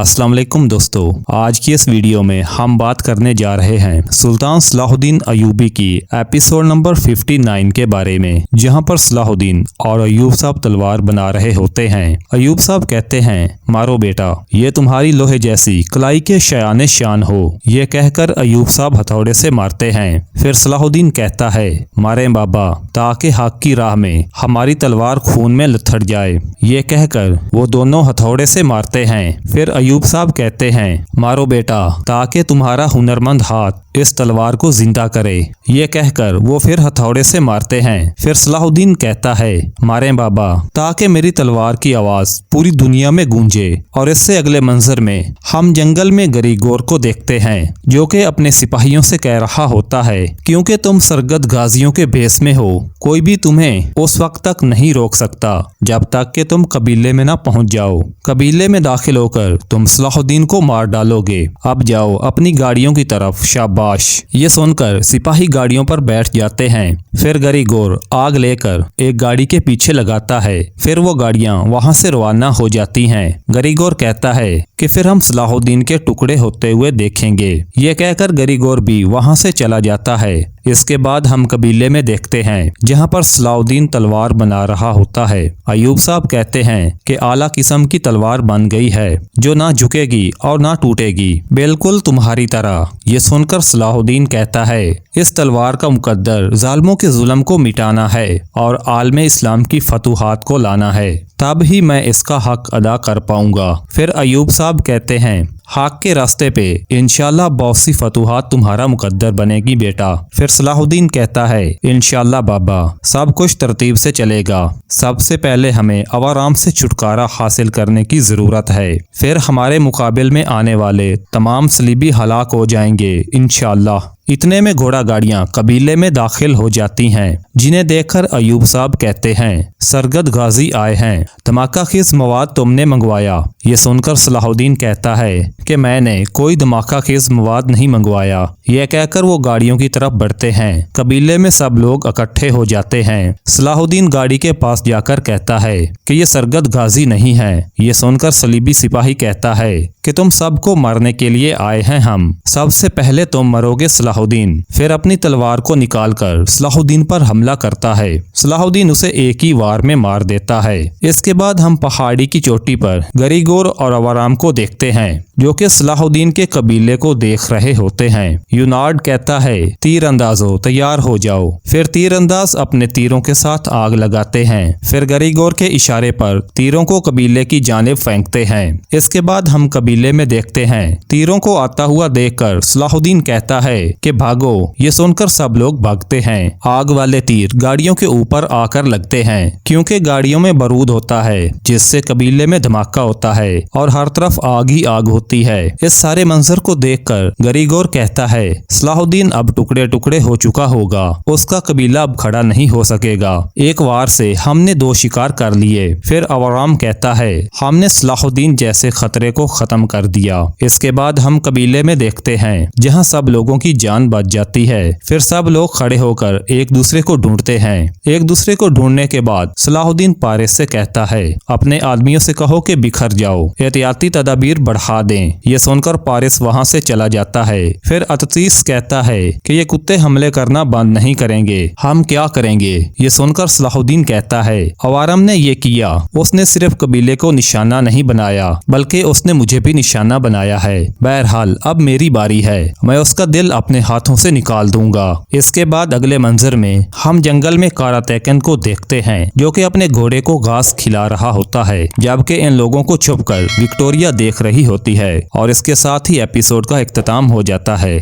अस्सलाम वालेकुम दोस्तों, आज की इस वीडियो में हम बात करने जा रहे हैं सुल्तान सलाहुद्दीन अयूबी की एपिसोड नंबर 59 के बारे में, जहां पर सलाहुद्दीन और अयूब साहब तलवार बना रहे होते हैं। अयूब साहब कहते हैं, मारो बेटा, ये तुम्हारी लोहे जैसी कलाई के शयाने शान हो। ये कहकर अयूब साहब हथौड़े से मारते हैं। फिर सलाहुद्दीन कहता है, मारे बाबा, ताकि हक की राह में हमारी तलवार खून में लथड़ जाए। ये कहकर वो दोनों हथौड़े से मारते हैं। फिर अयूब साहब कहते हैं, मारो बेटा, ताकि तुम्हारा हुनरमंद हाथ इस तलवार को जिंदा करे। ये कहकर वो फिर हथौड़े से मारते हैं। फिर सलाहुद्दीन कहता है, मारे बाबा, ताकि मेरी तलवार की आवाज पूरी दुनिया में गूंजे। और इससे अगले मंजर में हम जंगल में गरीगोर को देखते हैं, जो कि अपने सिपाहियों से कह रहा होता है, क्योंकि तुम सरगद गाजियों के भेस में हो, कोई भी तुम्हें उस वक्त तक नहीं रोक सकता जब तक कि तुम कबीले में ना पहुंच जाओ। कबीले में दाखिल होकर तुम सलाहुद्दीन को मार डालोगे। अब जाओ अपनी गाड़ियों की तरफ, शाबाश। ये सुनकर सिपाही गाड़ियों पर बैठ जाते हैं। फिर गरीगोर आग लेकर एक गाड़ी के पीछे लगाता है। फिर वो गाड़ियां वहां से रवाना हो जाती हैं। गरीगोर कहता है कि फिर हम सलाहुद्दीन के टुकड़े होते हुए देखेंगे। ये कहकर गरीगोर भी वहां से चला जाता है। इसके बाद हम कबीले में देखते हैं, जहां पर सलाहुद्दीन तलवार बना रहा होता है। अयूब साहब कहते हैं कि आला किस्म की तलवार बन गई है, जो ना झुकेगी और ना टूटेगी, बिल्कुल तुम्हारी तरह। ये सुनकर सलाहुद्दीन कहता है, इस तलवार का मुकद्दर जालिमों के जुल्म को मिटाना है और आलमे इस्लाम की फतूहात को लाना है, तब ही मैं इसका हक अदा कर पाऊंगा। फिर अयूब साहब कहते हैं, हक के रास्ते पे इंशाल्लाह बहुत सी फतूहात तुम्हारा मुकद्दर बनेगी बेटा। फिर सलाहुद्दीन कहता है, इंशाल्लाह बाबा, सब कुछ तरतीब से चलेगा। सबसे पहले हमें अवाराम से छुटकारा हासिल करने की जरूरत है। फिर हमारे मुकाबिल में आने वाले तमाम सलीबी हलाक हो जाएंगे इंशाल्लाह। इतने में घोड़ा गाड़ियां कबीले में दाखिल हो जाती हैं, जिन्हें देखकर अयूब साहब कहते हैं, सरगद गाजी आए हैं, धमाका खेज मवाद तुमने मंगवाया। ये सुनकर सलाहुद्दीन कहता है कि मैंने कोई धमाका खेज मवाद नहीं मंगवाया। यह कहकर वो गाड़ियों की तरफ बढ़ते हैं। कबीले में सब लोग इकट्ठे हो जाते हैं। सलाहुद्दीन गाड़ी के पास जाकर कहता है कि ये सरगद गाजी नहीं है। ये सुनकर सलीबी सिपाही कहता है कि तुम सबको मारने के लिए आए हैं हम। सबसे पहले तुम मरोगे सलाहुद्दीन। फिर अपनी तलवार को निकालकर सलाहुद्दीन पर हमला करता है। सलाहुद्दीन उसे एक ही वार में मार देता है। इसके बाद हम पहाड़ी की चोटी पर गरीगोर और अवाराम को देखते हैं, जो कि सलाहुद्दीन के कबीले को देख रहे होते हैं। यूनार्ड कहता है, तीर अंदाजो तैयार हो जाओ। फिर तीर अंदाज अपने तीरों के साथ आग लगाते हैं। फिर गरीगोर के इशारे पर तीरों को कबीले की जानिब फेंकते हैं। इसके बाद हम कबीले में देखते हैं। तीरों को आता हुआ देखकर सलाहुद्दीन कहता है कि भागो। ये सुनकर सब लोग भागते हैं। आग वाले तीर गाड़ियों के ऊपर आकर लगते हैं, क्योंकि गाड़ियों में बारूद होता है, जिससे कबीले में धमाका होता है और हर तरफ आग ही आग होती है। इस सारे मंजर को देखकर गरीगोर कहता है, सलाहुद्दीन अब टुकड़े टुकड़े हो चुका होगा, उसका कबीला अब खड़ा नहीं हो सकेगा। एक वार से हमने 2 शिकार कर लिए। फिर अवाराम कहता है, हमने सलाहुद्दीन जैसे खतरे को खत्म कर दिया। इसके बाद हम कबीले में देखते हैं, जहां सब लोगों की जान बच जाती है। फिर सब लोग खड़े होकर एक दूसरे को ढूंढते हैं। एक दूसरे को ढूंढने के बाद सलाहुद्दीन पारिस से कहता है, अपने आदमियों से कहो कि बिखर जाओ, एहतियाती तदाबीर बढ़ा दें। ये सुनकर पारिस वहां से चला जाता है। फिर अतसीस कहता है कि ये कुत्ते हमले करना बंद नहीं करेंगे, हम क्या करेंगे। ये सुनकर सलाहुद्दीन कहता है, अवारम ने ये किया, उसने सिर्फ कबीले को निशाना नहीं बनाया, बल्कि उसने मुझे भी निशाना बनाया है। बहरहाल अब मेरी बारी है, मैं उसका दिल अपने हाथों से निकाल दूंगा। इसके बाद अगले मंजर में हम जंगल में कारातैकन को देखते हैं, जो कि अपने घोड़े को घास खिला रहा होता है, जबकि इन लोगों को छुपकर विक्टोरिया देख रही होती है। और इसके साथ ही एपिसोड का इख्तिताम हो जाता है।